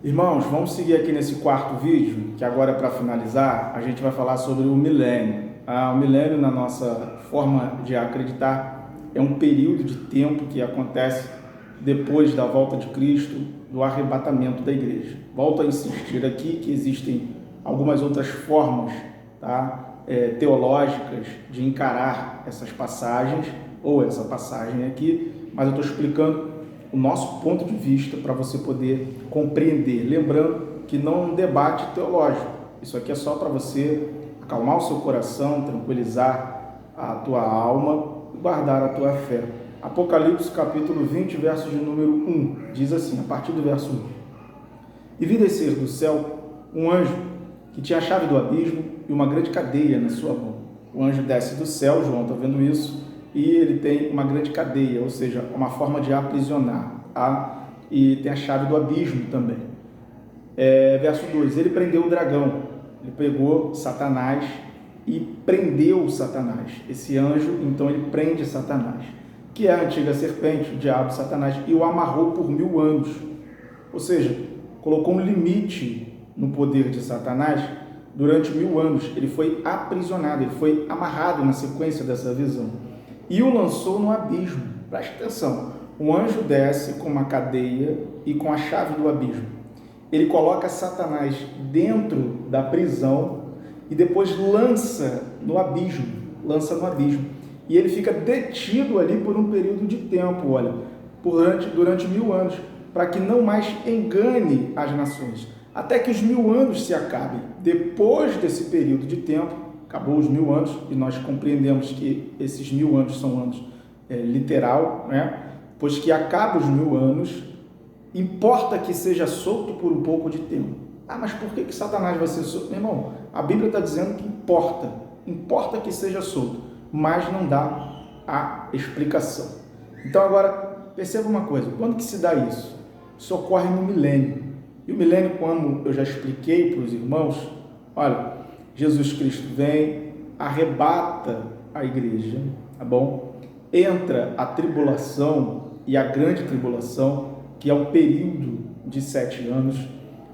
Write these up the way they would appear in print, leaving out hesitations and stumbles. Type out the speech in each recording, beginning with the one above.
Irmãos, vamos seguir aqui nesse quarto vídeo, que agora é para finalizar, a gente vai falar sobre o milênio. O milênio, na nossa forma de acreditar, é um período de tempo que acontece depois da volta de Cristo, do arrebatamento da igreja. Volto a insistir aqui que existem algumas outras formas, teológicas de encarar essas passagens, ou essa passagem aqui, mas eu estou explicando o nosso ponto de vista para você poder compreender. Lembrando que não é um debate teológico, isso aqui é só para você acalmar o seu coração, tranquilizar a tua alma e guardar a tua fé. Apocalipse capítulo 20, verso de número 1, diz assim, a partir do verso 1: E vi descer do céu um anjo que tinha a chave do abismo e uma grande cadeia na sua mão. O anjo desce do céu, João está vendo isso, e ele tem uma grande cadeia, ou seja, uma forma de aprisionar, e tem a chave do abismo também. Verso 2, ele prendeu o dragão, ele pegou Satanás e prendeu Satanás. Esse anjo, então, ele prende Satanás, que é a antiga serpente, o diabo, Satanás, e o amarrou por 1000 anos, ou seja, colocou um limite no poder de Satanás durante 1000 anos. Ele foi aprisionado, ele foi amarrado na sequência dessa visão e o lançou no abismo. Preste atenção, o anjo desce com uma cadeia e com a chave do abismo. Ele coloca Satanás dentro da prisão e depois lança no abismo, e ele fica detido ali por um período de tempo, durante 1000 anos, para que não mais engane as nações, até que os 1000 anos se acabem. Depois desse período de tempo, acabou os 1000 anos, e nós compreendemos que esses 1000 anos são anos literal, pois que acaba os 1000 anos, importa que seja solto por um pouco de tempo. Mas por que Satanás vai ser solto? Meu irmão, a Bíblia está dizendo que importa que seja solto, mas não dá a explicação. Então agora, perceba uma coisa, quando que se dá isso? Isso ocorre no milênio. E o milênio, como eu já expliquei para os irmãos, Jesus Cristo vem, arrebata a igreja, entra a tribulação e a grande tribulação, que é um período de 7 anos.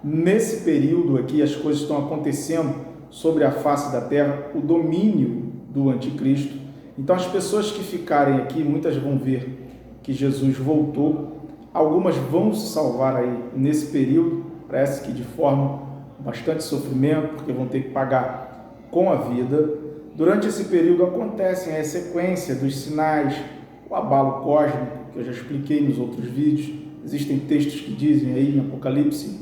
Nesse período aqui, as coisas estão acontecendo sobre a face da terra, o domínio do anticristo. Então, as pessoas que ficarem aqui, muitas vão ver que Jesus voltou, algumas vão se salvar aí nesse período, parece que de forma bastante sofrimento, porque vão ter que pagar com a vida. Durante esse período acontecem a sequência dos sinais, o abalo cósmico, que eu já expliquei nos outros vídeos. Existem textos que dizem aí em Apocalipse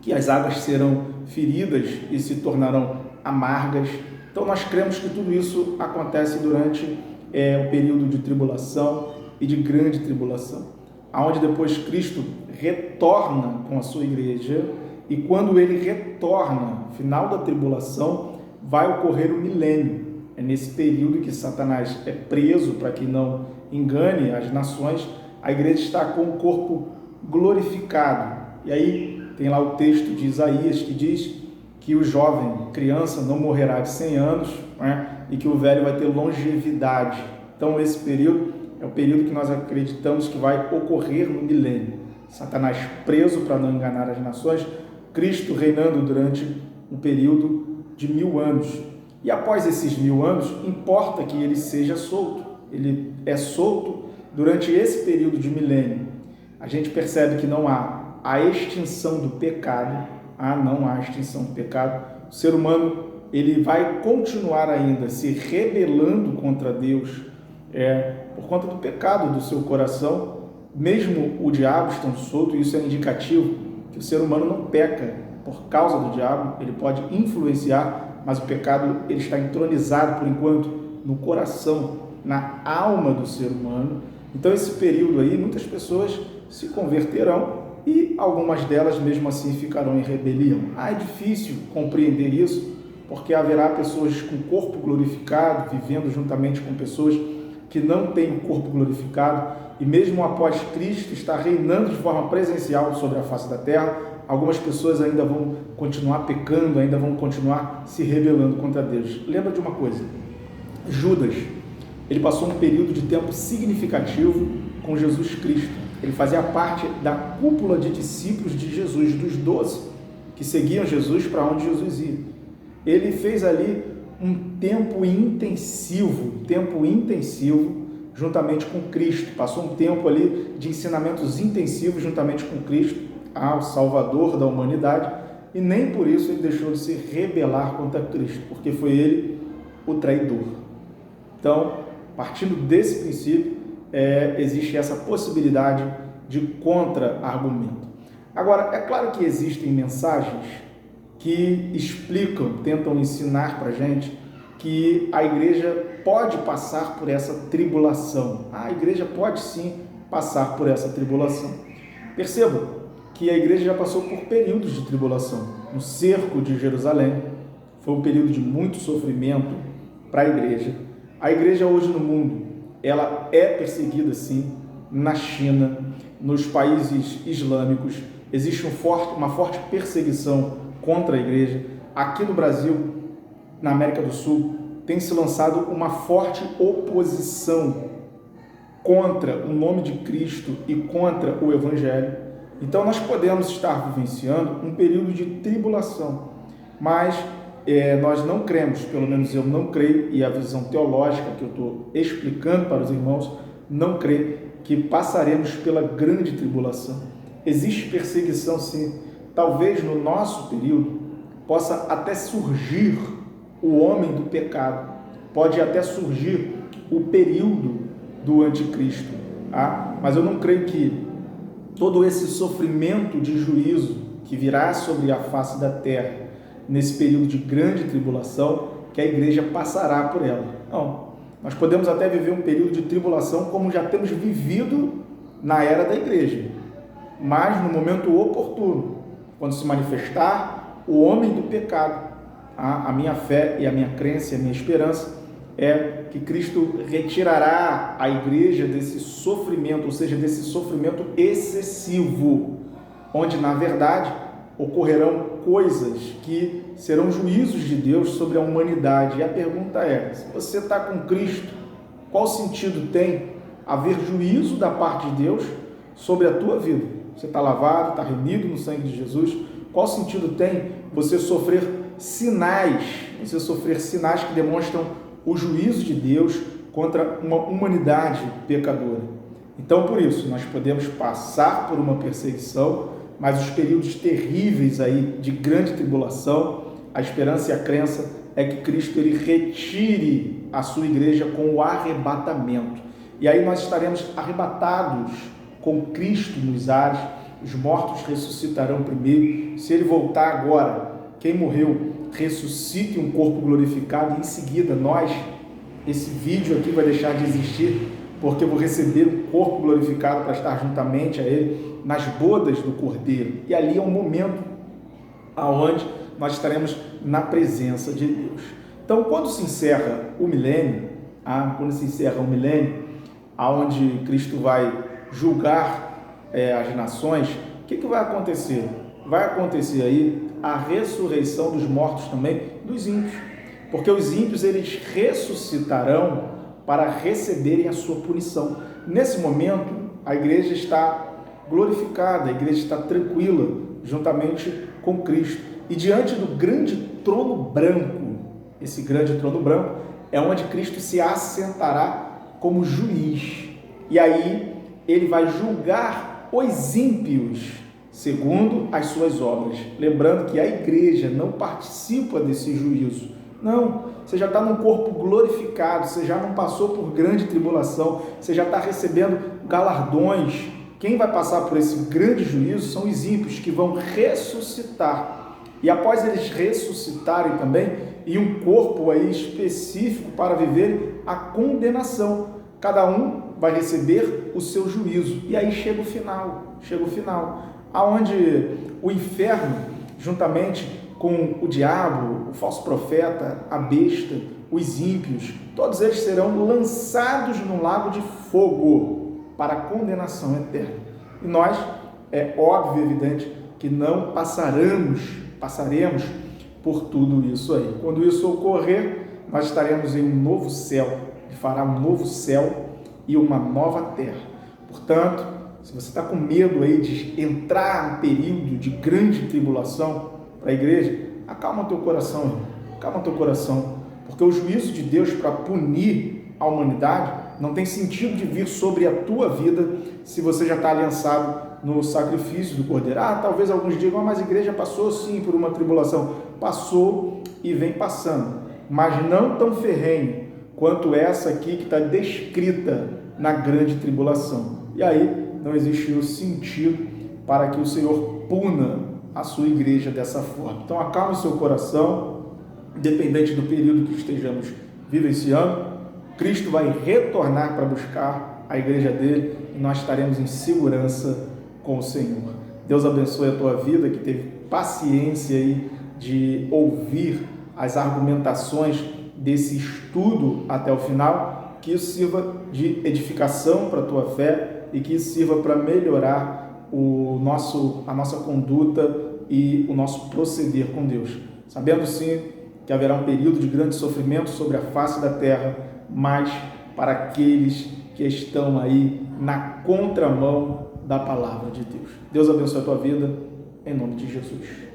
que as águas serão feridas e se tornarão amargas. Então nós cremos que tudo isso acontece durante o período de tribulação e de grande tribulação, aonde depois Cristo retorna com a sua igreja. E quando ele retorna, final da tribulação, vai ocorrer o milênio. É nesse período que Satanás é preso para que não engane as nações. A igreja está com o corpo glorificado. E aí tem lá o texto de Isaías que diz que o jovem, criança, não morrerá de 100 anos, e que o velho vai ter longevidade. Então esse período é o período que nós acreditamos que vai ocorrer no milênio. Satanás preso para não enganar as nações, Cristo reinando durante um período de 1000 anos. E após esses 1000 anos, importa que ele seja solto. Ele é solto durante esse período de milênio. A gente percebe que não há a extinção do pecado. Não há extinção do pecado. O ser humano, ele vai continuar ainda se rebelando contra Deus, por conta do pecado do seu coração. Mesmo o diabo estando solto, isso é indicativo que o ser humano não peca por causa do diabo. Ele pode influenciar, mas o pecado ele está entronizado por enquanto no coração, na alma do ser humano. Então esse período aí, muitas pessoas se converterão e algumas delas mesmo assim ficarão em rebelião. É difícil compreender isso, porque haverá pessoas com corpo glorificado, vivendo juntamente com pessoas que não têm o corpo glorificado, e mesmo após Cristo estar reinando de forma presencial sobre a face da terra, algumas pessoas ainda vão continuar pecando, ainda vão continuar se rebelando contra Deus. Lembra de uma coisa, Judas, ele passou um período de tempo significativo com Jesus Cristo. ele fazia parte da cúpula de discípulos de Jesus, dos 12, que seguiam Jesus para onde Jesus ia. Ele fez ali um tempo intensivo, juntamente com Cristo. Passou um tempo ali de ensinamentos intensivos juntamente com Cristo, o Salvador da humanidade, e nem por isso ele deixou de se rebelar contra Cristo, porque foi ele o traidor. Então, partindo desse princípio, existe essa possibilidade de contra-argumento. Agora, é claro que existem mensagens que explicam, tentam ensinar para a gente que a igreja pode passar por essa tribulação. A igreja pode sim passar por essa tribulação. Perceba que a igreja já passou por períodos de tribulação. No cerco de Jerusalém foi um período de muito sofrimento para a igreja. A igreja hoje no mundo, ela é perseguida sim, na China, nos países islâmicos, existe uma forte perseguição contra a igreja. Aqui no Brasil, na América do Sul, tem se lançado uma forte oposição contra o nome de Cristo e contra o Evangelho. Então nós podemos estar vivenciando um período de tribulação, mas nós não cremos, pelo menos eu não creio, e a visão teológica que eu estou explicando para os irmãos não crê que passaremos pela grande tribulação. Existe perseguição sim. Talvez no nosso período possa até surgir o homem do pecado, pode até surgir o período do anticristo, mas eu não creio que todo esse sofrimento de juízo que virá sobre a face da terra, nesse período de grande tribulação, que a igreja passará por ela. Não, nós podemos até viver um período de tribulação como já temos vivido na era da igreja, mas no momento oportuno, quando se manifestar o homem do pecado. A minha fé e a minha crença e a minha esperança é que Cristo retirará a igreja desse sofrimento, ou seja, desse sofrimento excessivo, onde na verdade ocorrerão coisas que serão juízos de Deus sobre a humanidade. E a pergunta é, se você está com Cristo, qual sentido tem haver juízo da parte de Deus sobre a tua vida? Você está lavado, está remido no sangue de Jesus, qual sentido tem você sofrer sinais que demonstram o juízo de Deus contra uma humanidade pecadora? Então, por isso, nós podemos passar por uma perseguição, mas os períodos terríveis aí de grande tribulação, a esperança e a crença é que Cristo ele retire a sua igreja com o arrebatamento. E aí nós estaremos arrebatados com Cristo nos ares, os mortos ressuscitarão primeiro. Se ele voltar agora, quem morreu ressuscite um corpo glorificado, e em seguida esse vídeo aqui vai deixar de existir, porque eu vou receber um corpo glorificado para estar juntamente a ele nas bodas do Cordeiro. E ali é um momento aonde nós estaremos na presença de Deus. Então, quando se encerra o milênio, aonde Cristo vai julgar as nações, o que vai acontecer? Vai acontecer aí a ressurreição dos mortos também, dos ímpios, porque os ímpios eles ressuscitarão para receberem a sua punição. Nesse momento, a igreja está glorificada, a igreja está tranquila, juntamente com Cristo. E diante do grande trono branco, esse grande trono branco é onde Cristo se assentará como juiz. E aí ele vai julgar os ímpios segundo as suas obras. Lembrando que a igreja não participa desse juízo. Não, você já está num corpo glorificado, você já não passou por grande tribulação, você já está recebendo galardões. Quem vai passar por esse grande juízo são os ímpios que vão ressuscitar. E após eles ressuscitarem também, e um corpo aí específico para viver a condenação. Cada um vai receber o seu juízo. E aí chega o final, aonde o inferno, juntamente com o diabo, o falso profeta, a besta, os ímpios, todos eles serão lançados no lago de fogo para a condenação eterna. E nós, é óbvio e evidente, que não passaremos por tudo isso aí. Quando isso ocorrer, nós estaremos em um novo céu, que fará um novo céu e uma nova terra. Portanto, se você está com medo aí de entrar num período de grande tribulação para a igreja, acalma teu coração, irmão. Calma teu coração, porque o juízo de Deus para punir a humanidade não tem sentido de vir sobre a tua vida se você já está aliançado no sacrifício do Cordeiro. Talvez alguns digam, mas a igreja passou sim por uma tribulação. Passou e vem passando, mas não tão ferrenho quanto essa aqui que está descrita na grande tribulação. E aí não existe o sentido para que o Senhor puna a sua igreja dessa forma. Então acalme o seu coração, independente do período que estejamos vivenciando. Cristo vai retornar para buscar a igreja dele e nós estaremos em segurança com o Senhor. Deus abençoe a tua vida, que teve paciência aí de ouvir as argumentações desse estudo até o final, que isso sirva de edificação para a tua fé e que isso sirva para melhorar a nossa conduta e o nosso proceder com Deus. Sabendo sim que haverá um período de grande sofrimento sobre a face da terra, mas para aqueles que estão aí na contramão da palavra de Deus. Deus abençoe a tua vida, em nome de Jesus.